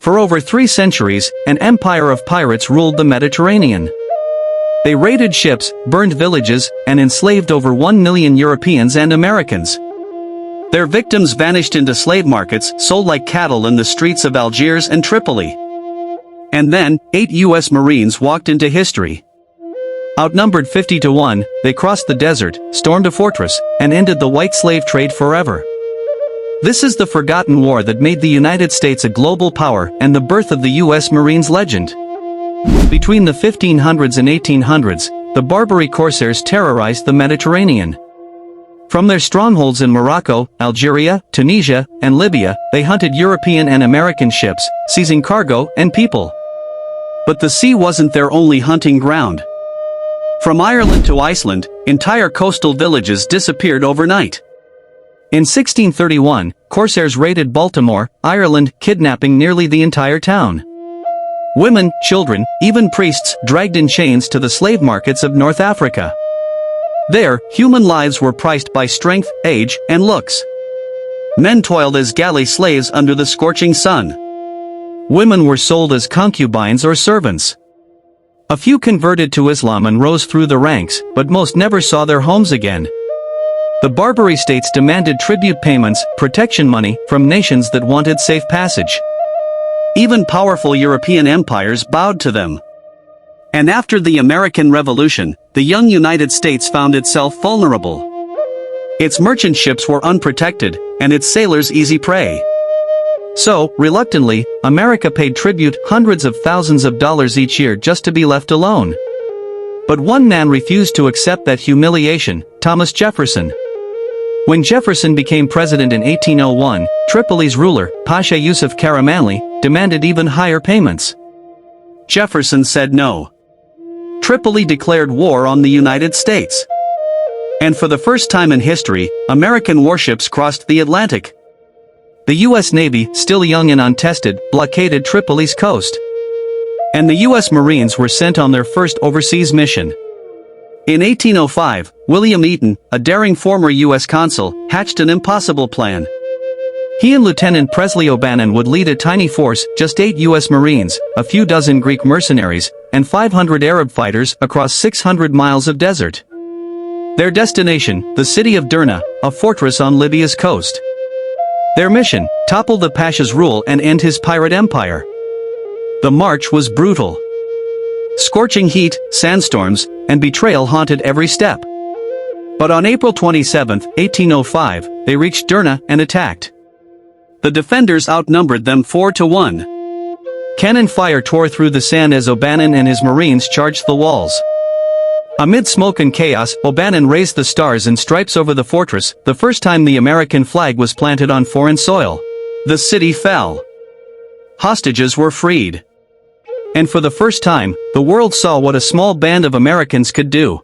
For over 3 centuries, an empire of pirates ruled the Mediterranean. They raided ships, burned villages, and enslaved over 1 million Europeans and Americans. Their victims vanished into slave markets, sold like cattle in the streets of Algiers and Tripoli. And then, 8 U.S. Marines walked into history. Outnumbered 50-1, they crossed the desert, stormed a fortress, and ended the white slave trade forever. This is the forgotten war that made the United States a global power and the birth of the U.S. Marines legend. Between the 1500s and 1800s, the Barbary corsairs terrorized the Mediterranean. From their strongholds in Morocco, Algeria, Tunisia, and Libya, they hunted European and American ships, seizing cargo and people. But the sea wasn't their only hunting ground. From Ireland to Iceland, entire coastal villages disappeared overnight. In 1631, corsairs raided Baltimore, Ireland, kidnapping nearly the entire town. Women, children, even priests dragged in chains to the slave markets of North Africa. There, human lives were priced by strength, age, and looks. Men toiled as galley slaves under the scorching sun. Women were sold as concubines or servants. A few converted to Islam and rose through the ranks, but most never saw their homes again. The Barbary states demanded tribute payments, protection money, from nations that wanted safe passage. Even powerful European empires bowed to them. And after the American Revolution, the young United States found itself vulnerable. Its merchant ships were unprotected, and its sailors easy prey. So, reluctantly, America paid tribute hundreds of thousands of dollars each year just to be left alone. But one man refused to accept that humiliation: Thomas Jefferson. When Jefferson became president in 1801, Tripoli's ruler, Pasha Yusuf Karamanli, demanded even higher payments. Jefferson said no. Tripoli declared war on the United States. And for the first time in history, American warships crossed the Atlantic. The U.S. Navy, still young and untested, blockaded Tripoli's coast. And the U.S. Marines were sent on their first overseas mission. In 1805, William Eaton, a daring former U.S. consul, hatched an impossible plan. He and Lieutenant Presley O'Bannon would lead a tiny force, just 8 U.S. Marines, a few dozen Greek mercenaries, and 500 Arab fighters across 600 miles of desert. Their destination, the city of Derna, a fortress on Libya's coast. Their mission: topple the Pasha's rule and end his pirate empire. The march was brutal. Scorching heat, sandstorms, and betrayal haunted every step. But on April 27, 1805, they reached Derna and attacked. The defenders outnumbered them 4-1. Cannon fire tore through the sand as O'Bannon and his Marines charged the walls. Amid smoke and chaos, O'Bannon raised the stars and stripes over the fortress, the first time the American flag was planted on foreign soil. The city fell. Hostages were freed. And for the first time, the world saw what a small band of Americans could do.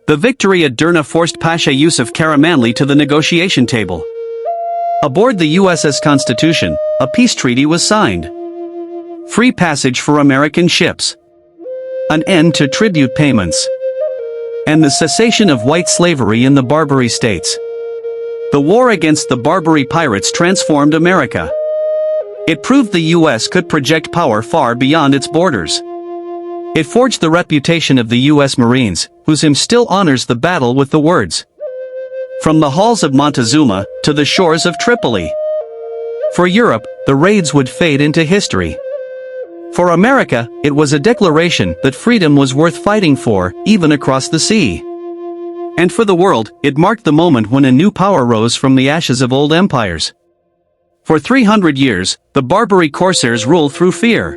The victory at Derna forced Pasha Yusuf Karamanli to the negotiation table. Aboard the USS Constitution, a peace treaty was signed. Free passage for American ships. An end to tribute payments. And the cessation of white slavery in the Barbary states. The war against the Barbary pirates transformed America. It proved the U.S. could project power far beyond its borders. It forged the reputation of the U.S. Marines, whose hymn still honors the battle with the words, "From the halls of Montezuma to the shores of Tripoli." For Europe, the raids would fade into history. For America, it was a declaration that freedom was worth fighting for, even across the sea. And for the world, it marked the moment when a new power rose from the ashes of old empires. For 300 years, the Barbary corsairs ruled through fear.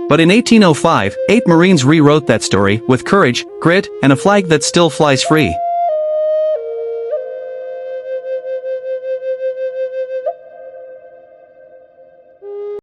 But in 1805, 8 Marines rewrote that story with courage, grit, and a flag that still flies free.